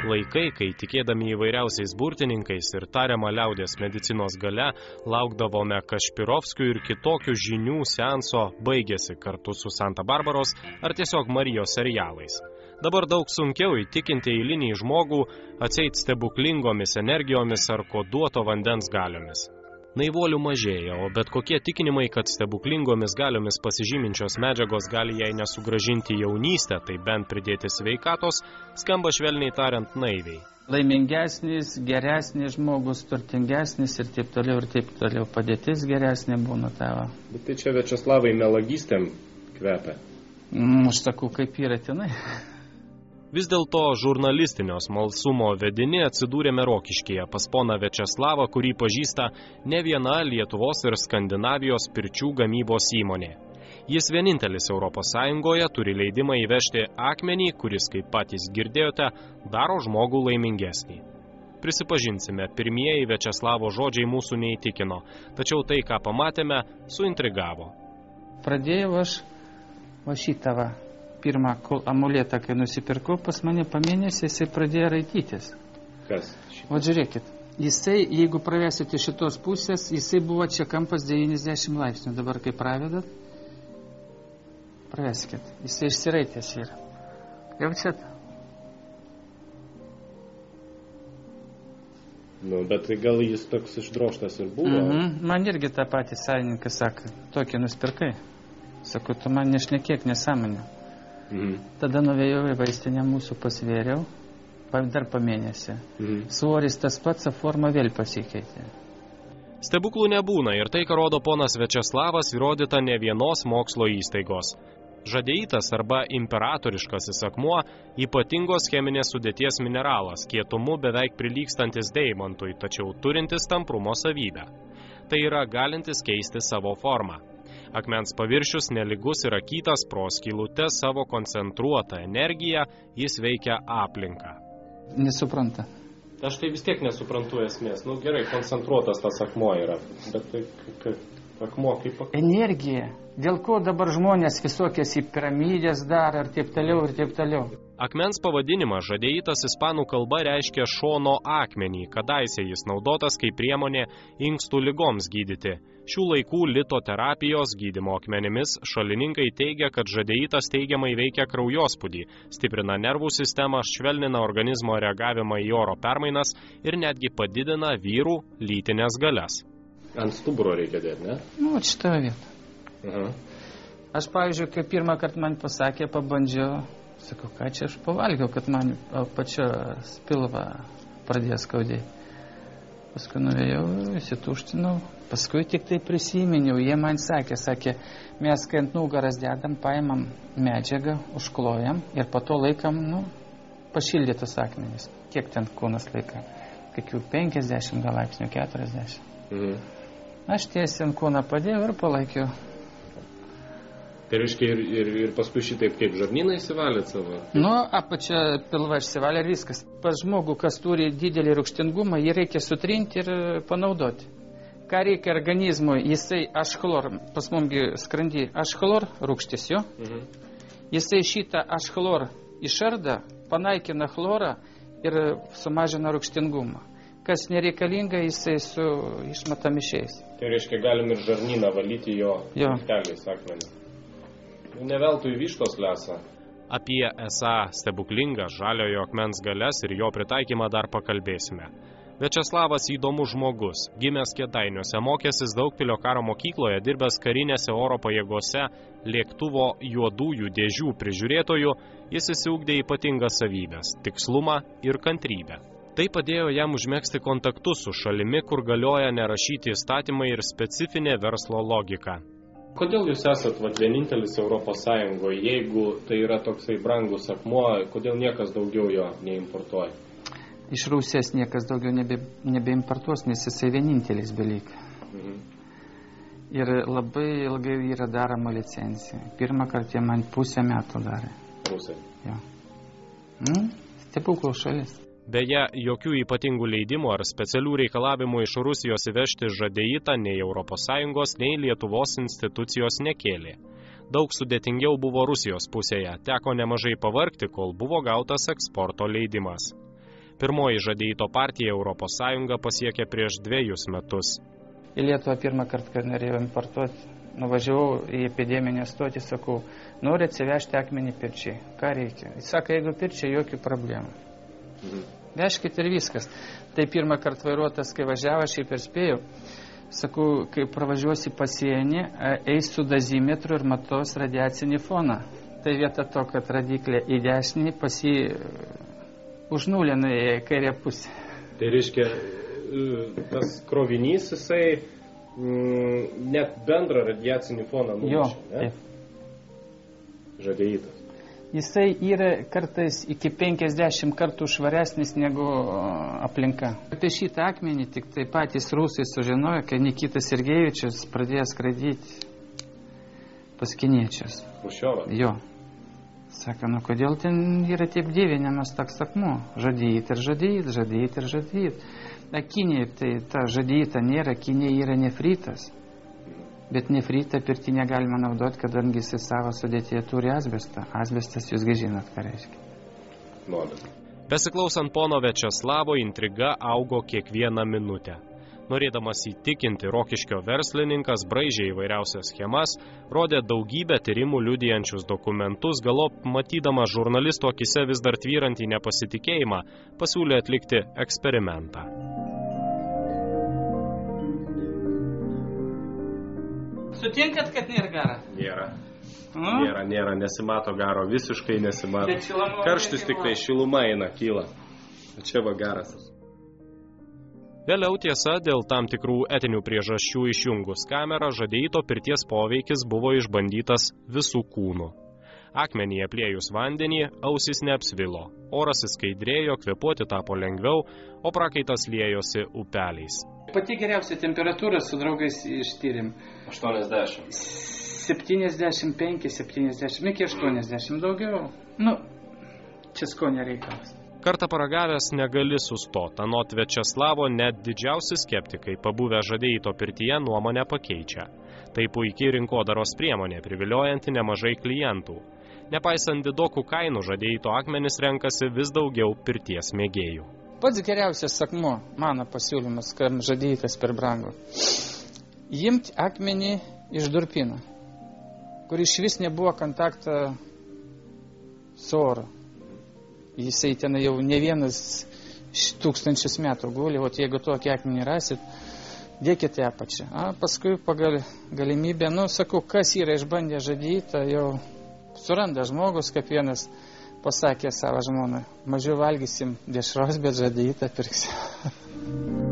Laikai, kai tikėdami įvairiausiais burtininkais ir tariama liaudės medicinos gale, laukdavome Kašpirovskių ir kitokių žinių seanso, baigėsi kartu su Santa Barbaros ar tiesiog Marijos serialais. Dabar daug sunkiau įtikinti eilinį žmogų atseit stebuklingomis energijomis ar koduoto vandens galiomis. Naivuolių mažėja, o bet kokie tikinimai, kad stebuklingomis galiomis pasižyminčios medžiagos gali jai nesugrąžinti jaunystę, tai bent pridėti sveikatos, skamba švelniai tariant naiviai. Laimingesnis, geresnis žmogus, turtingesnis ir taip toliau, padėtis geresnė būna tavo. Bet tai čia Viačeslavai melagystėm kvepia. Aš sakau, kaip yra tenai. Vis dėlto žurnalistinio smalsumo vedini atsidūrėme Rokiškyje pas poną Viačeslavą, kurį pažįsta ne viena Lietuvos ir Skandinavijos pirčių gamybos įmonė. Jis vienintelis Europos Sąjungoje turi leidimą įvežti akmenį, kuris, kaip patys girdėjote, daro žmogų laimingesnį. Prisipažinsime, pirmieji Viačeslavo žodžiai mūsų neįtikino, tačiau tai, ką pamatėme, suintrigavo. Pradėjau aš šitą pirmą amuletą, kai nusipirkau, pas mane po mėnesį jisai pradėjo raitytis. Kas? O žiūrėkit, jisai, jeigu pravesite šitos pusės, jisai buvo čia kampas 90 laipsnių. Dabar kai pravedat, praveskit, jisai išsiraitęs yra. Jaučiat? Nu, bet tai gal jis toks išdroštas ir buvo? Man irgi tą patį savininkas sako, tokį nusipirkai. Sako, tu man nešnekėk nesąmonę. Tada nuvėjau į vaistinę mūsų, pasvėriau, dar po mėnesį. Svoris tas pats, forma vėl pasikeitė. Stebuklų nebūna ir tai, ką rodo ponas Viačeslavas, įrodyta ne vienos mokslo įstaigos. Žadeitas arba imperatoriškasis akmuo ypatingos cheminės sudėties mineralas, kietumu beveik prilygstantis deimantui, tačiau turintis tamprumo savybę. Tai yra galintis keisti savo formą. Akmens paviršius nelygus ir akytas, pro skylutes savo koncentruotą energiją, jis veikia aplinką. Nesupranta. Aš tai vis tiek nesuprantu esmės. Nu gerai, koncentruotas tas akmuo yra, bet tai akmuo kaip akmuo. Energija. Dėl ko dabar žmonės visokias į piramidės daro ir taip toliau. Akmens pavadinimas žadeitas ispanų kalba reiškia šono akmenį, kadaise jis naudotas kaip priemonė inkstų ligoms gydyti. Šių laikų litoterapijos gydymo akmenimis šalininkai teigia, kad žadeitas teigiamai veikia kraujospūdį, stiprina nervų sistemą, švelnina organizmo reagavimą į oro permainas ir netgi padidina vyrų lytinės galias. Ant stuburo reikia dėti, ne? Nu, šitą vietą. Aš, pavyzdžiui, kai pirmą kartą man pasakė, pabandžiau, sakau, ką čia aš pavalgiau, kad man pačio pilvą pradėjo skaudėti. Paskui nuvėjau, įsituštinau, paskui tik tai prisiminiau, jie man sakė, mes kai ant nugaras dedam, paimam medžiagą, užklojam ir po to laikam, pašildytus akmenis. Kiek ten kūnas laika? Kokių 50 gal laipsnių, 40. Aš tiesiai ant kūną padėjau ir palaikiau. Tai reiškia ir paskui šitaip kaip žarnyną įsivalėt savo? Apačia pilva išsivalė ir viskas. Pas žmogų, kas turi didelį rūgštingumą, jį reikia sutrinti ir panaudoti. Ką reikia organizmui, jisai ašchlor, pas mumgi skrandy ašchlor rūgštis jo. Jisai šitą ašchlor išarda, panaikina chlorą ir sumažina rūgštingumą. Kas nereikalinga, jisai išmetam išeis. Tai reiškia, galim ir žarnyną valyti jo keliais akmenį. Neveltui vištos lesa. Apie esą stebuklingą žaliojo akmens galias ir jo pritaikymą dar pakalbėsime. Viačeslavas įdomus žmogus. Gimęs Kėdainiuose, mokęsis Daugpilio karo mokykloje, dirbęs karinėse oro pajėgose, lėktuvo juodųjų dėžių prižiūrėtojų, jis įsiugdė ypatingas savybės – tikslumą ir kantrybę. Tai padėjo jam užmegzti kontaktus su šalimi, kur galioja nerašyti įstatymai ir specifinė verslo logika. Kodėl jūs esat vienintelis Europos Sąjungoje, jeigu tai yra toksai brangus akmuo, kodėl niekas daugiau jo neimportuoja? Iš Rusijos niekas daugiau nebeimportuos, nes jisai vienintelis beliko. Ir labai ilgai yra daroma licencija. Pirmą kartą man pusę metų darė. Rusai? Jo. Stebuklų šalis. Beje, jokių ypatingų leidimų ar specialių reikalavimų iš Rusijos įvežti žadeitą nei ES, nei Lietuvos institucijos nekėlė. Daug sudėtingiau buvo Rusijos pusėje, teko nemažai pavargti, kol buvo gautas eksporto leidimas. Pirmoji žadeito partija Europos Sąjunga pasiekė prieš 2 metus. Į Lietuvą pirmą kartą, kai norėjau importuoti, nuvažiavau į epideminę stotį, sakau, noriu atsivežti akmenį Pirčiai. Ką reikia? Jis sako, jeigu Pirčiai, jokių problemų. Vežkit ir viskas. Tai pirmą kartą vairuotas, kai važiavo, aš jį perspėjau. Sakau, kai pravažiuosi pasienį, eis su dozimetru ir matos radiacinį foną. Tai vieta to, kad radiklė į dešinį, pasi užnulina į kairę pusę. Tai reiškia, tas krovinys, jisai net bendrą radiacinį foną numušė, ne? Žadeitas. Jisai yra kartais iki 50 kartų švaresnis negu aplinka. Apie šitą akmenį tik tai patys rusai sužinojo, kai Nikitas Sergejevičius pradėjo skraidyti pas kiniečius. Chruščiovas? Jo. Sako, nu kodėl ten yra taip dievinimas toks akmuo? Žadeit ir žadeit, žadeit ir žadeit. Kinėje tai ta žadeita nėra, Kinėje yra nefritas. Bet nefritą pirtį negalima naudoti, kadangi jisai savo sudėtyje turi asbestą. Asbestas jūs žinot, ką reiškia. Besiklausant pono Viačeslavo, intriga augo kiekvieną minutę. Norėdamas įtikinti Rokiškio verslininkas braižė įvairiausias schemas, rodė daugybę tyrimų liudijančius dokumentus, galop matydama žurnalisto akise vis dar tvyrantį nepasitikėjimą, pasiūlė atlikti eksperimentą. Sutinkat, kad nėra garo? Nėra, nesimato garo, visiškai nesimato. Karštis tik tai šiluma eina, kyla. Čia va garas. Vėliau tiesa, dėl tam tikrų etinių priežasčių išjungus kamerą, žadeito pirties poveikis buvo išbandytas visų kūnų. Akmenį apliejus vandenį, ausis neapsvilo, oras įskaidrėjo, kvėpuoti tapo lengviau, o prakaitas liejosi upeliais. Pati geriausia temperatūra su draugais ištyrėm. 80. 75, 70, iki 80 daugiau. Nu, čia skonio reikalas. Kartą paragavęs negali sustoti, anot Viačeslavo net didžiausi skeptikai pabuvę žadeito pirtyje nuomonę pakeičia. Tai puikiai rinkodaros priemonė, priviliojanti nemažai klientų. Nepaisant didokų kainų, žadeito akmenis renkasi vis daugiau pirties mėgėjų. Pats geriausias akmuo, mano pasiūlymas, kam žadeitas per brangu. Imti akmenį iš durpyno, kur iš vis nebuvo kontakto su oru. Jisai ten jau ne vienas 1000 metų guli, o jeigu tokį akmenį rasit, dėkite apačią. Paskui pagal galimybę, sakau, kas yra išbandę žadeitą, jau suranda žmogus, kaip vienas pasakė savo žmonai, mažiau valgysim dešros, bet žadeitą pirksim.